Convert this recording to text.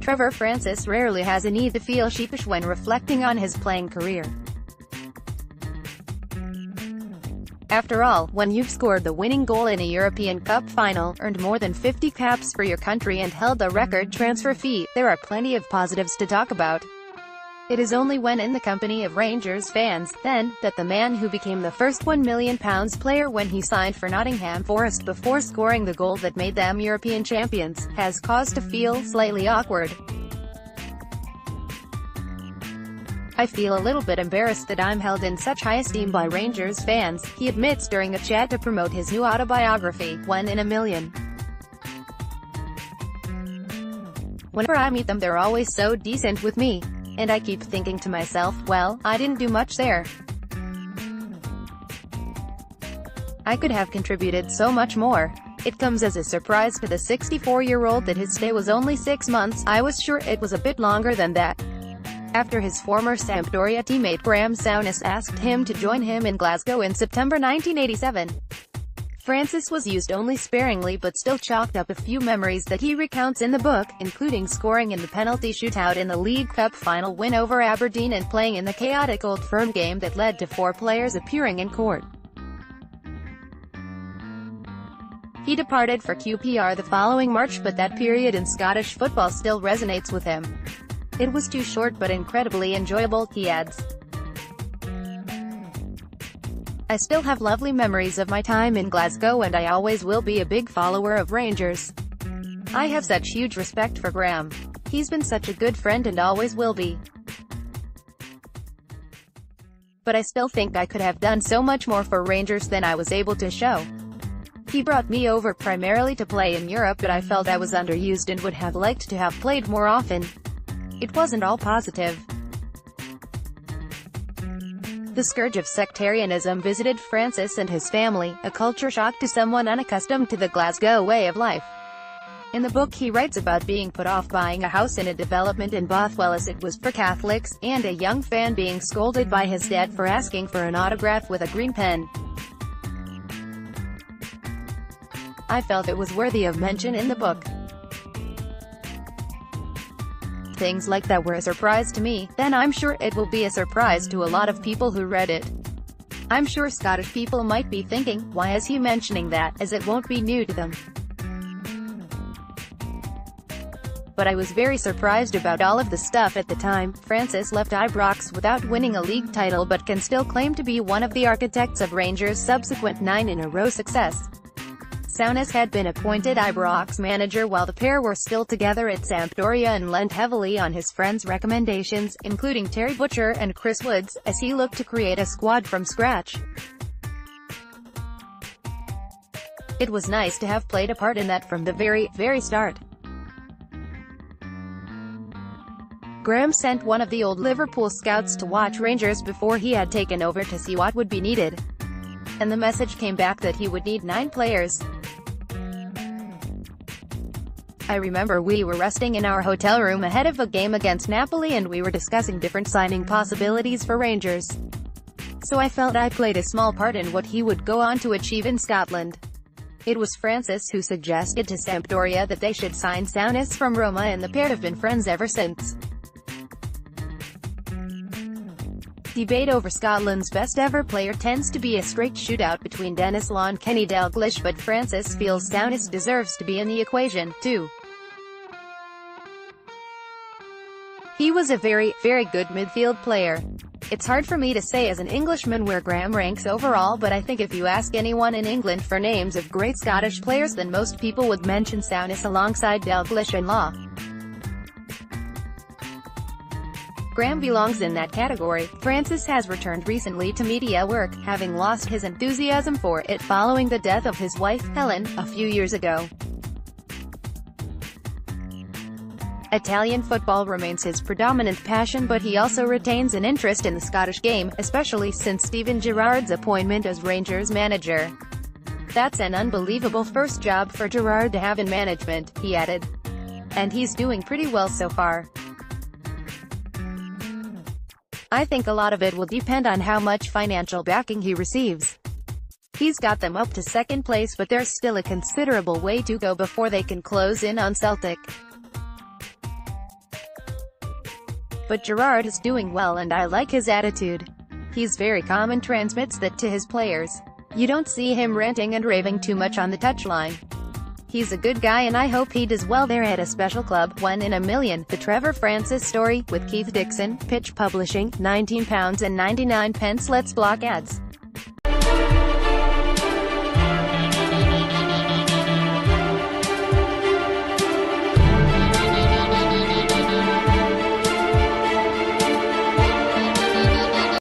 Trevor Francis rarely has a need to feel sheepish when reflecting on his playing career. After all, when you've scored the winning goal in a European Cup final, earned more than 50 caps for your country and held the record transfer fee, there are plenty of positives to talk about. It is only when in the company of Rangers fans, then, that the man who became the first £1 million player when he signed for Nottingham Forest before scoring the goal that made them European champions, has cause to feel slightly awkward. "I feel a little bit embarrassed that I'm held in such high esteem by Rangers fans," he admits during a chat to promote his new autobiography, One in a Million. "Whenever I meet them they're always so decent with me. And I keep thinking to myself, well, I didn't do much there. I could have contributed so much more. It comes as a surprise to the 64-year-old that his stay was only 6 months. I was sure it was a bit longer than that." After his former Sampdoria teammate Graeme Souness asked him to join him in Glasgow in September 1987. Francis was used only sparingly but still chalked up a few memories that he recounts in the book, including scoring in the penalty shootout in the League Cup final win over Aberdeen and playing in the chaotic Old Firm game that led to 4 players appearing in court. He departed for QPR the following March, but that period in Scottish football still resonates with him. "It was too short but incredibly enjoyable," he adds. "I still have lovely memories of my time in Glasgow and I always will be a big follower of Rangers. I have such huge respect for Graeme. He's been such a good friend and always will be. But I still think I could have done so much more for Rangers than I was able to show. He brought me over primarily to play in Europe, but I felt I was underused and would have liked to have played more often. It wasn't all positive." The scourge of sectarianism visited Francis and his family, a culture shock to someone unaccustomed to the Glasgow way of life. In the book he writes about being put off buying a house in a development in Bothwell as it was for Catholics, and a young fan being scolded by his dad for asking for an autograph with a green pen. "I felt it was worthy of mention in the book. Things like that were a surprise to me, then I'm sure it will be a surprise to a lot of people who read it. I'm sure Scottish people might be thinking, why is he mentioning that, as it won't be new to them. But I was very surprised about all of the stuff at the time." Francis left Ibrox without winning a league title but can still claim to be one of the architects of Rangers' subsequent 9-in-a-row success. Souness had been appointed Ibrox manager while the pair were still together at Sampdoria and lent heavily on his friends' recommendations, including Terry Butcher and Chris Woods, as he looked to create a squad from scratch. "It was nice to have played a part in that from the very start." Graeme sent one of the old Liverpool scouts to watch Rangers before he had taken over to see what would be needed. And the message came back that he would need 9 players. "I remember we were resting in our hotel room ahead of a game against Napoli and we were discussing different signing possibilities for Rangers. So I felt I played a small part in what he would go on to achieve in Scotland." It was Francis who suggested to Sampdoria that they should sign Souness from Roma, and the pair have been friends ever since. Debate over Scotland's best ever player tends to be a straight shootout between Denis Law and Kenny Dalglish, but Francis feels Souness deserves to be in the equation, too. "He was a very good midfield player. It's hard for me to say as an Englishman where Graeme ranks overall, but I think if you ask anyone in England for names of great Scottish players then most people would mention Souness alongside Dalglish and Law. Graeme belongs in that category." Francis has returned recently to media work, having lost his enthusiasm for it following the death of his wife, Helen, a few years ago. Italian football remains his predominant passion, but he also retains an interest in the Scottish game, especially since Steven Gerrard's appointment as Rangers manager. "That's an unbelievable first job for Gerrard to have in management," he added. "And he's doing pretty well so far. I think a lot of it will depend on how much financial backing he receives. He's got them up to second place, but there's still a considerable way to go before they can close in on Celtic." But Gerrard is doing well and I like his attitude. He's very calm and transmits that to his players. You don't see him ranting and raving too much on the touchline. He's a good guy and I hope he does well there at a special club, 1 in a million. The Trevor Francis story, with Keith Dixon, Pitch Publishing, £19.99. Let's block ads.